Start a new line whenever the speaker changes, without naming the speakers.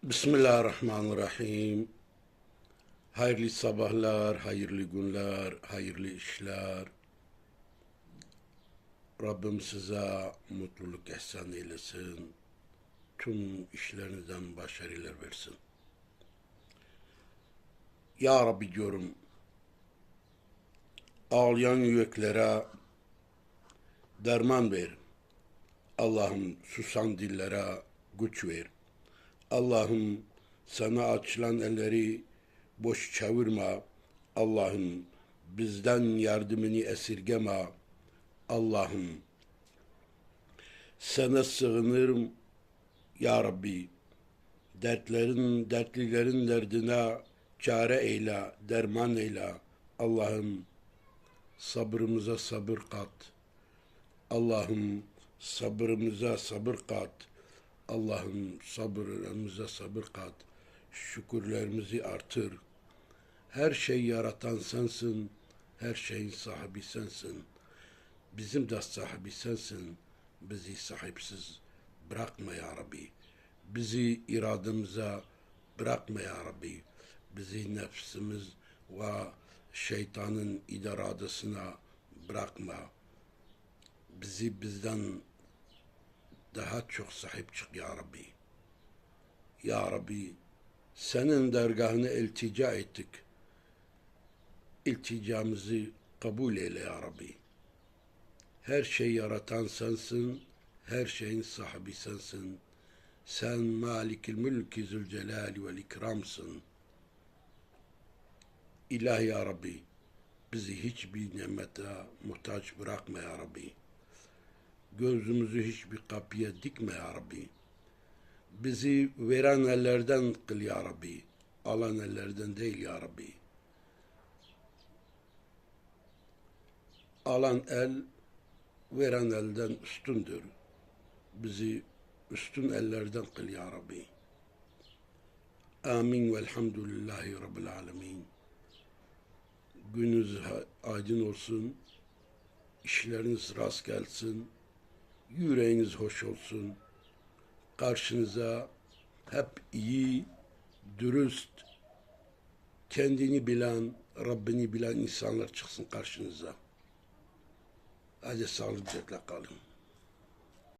Bismillahirrahmanirrahim. Hayırlı sabahlar, hayırlı günler, hayırlı işler. Rabbim size mutluluk ihsan eylesin. Tüm işlerinizden başarılar versin. Ya Rabbi diyorum, ağlayan yüreklere derman ver. Allah'ım susan dillere güç ver. Allah'ım sana açılan elleri boş çevirme. Allah'ım bizden yardımını esirgeme. Allah'ım sana sığınırım ya Rabbi. Dertlilerin derdine çare eyle, derman eyle. Allah'ım sabrımıza sabır kat. Allah'ım sabrımıza sabır kat. Allah'ım sabrımıza sabır kat. Şükürlerimizi artır. Her şeyi yaratan sensin. Her şeyin sahibi sensin. Bizim de sahibi sensin. Bizi sahipsiz bırakma ya Rabbi. Bizi irademize bırakma ya Rabbi. Bizi nefsimiz ve şeytanın iradesine bırakma. Bizi bizden daha çok sahip çık ya Rabbi. Ya Rabbi, senin dergahına iltica ettik. İlticamızı kabul eyle ya Rabbi. Her şeyi yaratan sensin, her şeyin sahibi sensin. Sen Malikül Mülk-i Zülcelal vel İkram'sın. İlahi ya Rabbi, bizi hiçbir nimete muhtaç bırakma ya Rabbi. Gözümüzü hiçbir kapıya dikme ya Rabbi. Bizi veren ellerden kıl ya Rabbi. Alan ellerden değil ya Rabbi. Alan el, veren elden üstündür. Bizi üstün ellerden kıl ya Rabbi. Amin velhamdülillahi Rabbil alemin. Gününüz aydın olsun. İşleriniz rast gelsin. Yüreğiniz hoş olsun. Karşınıza hep iyi, dürüst, kendini bilen, Rabbini bilen insanlar çıksın karşınıza. Hadi sağlıcakla kalın.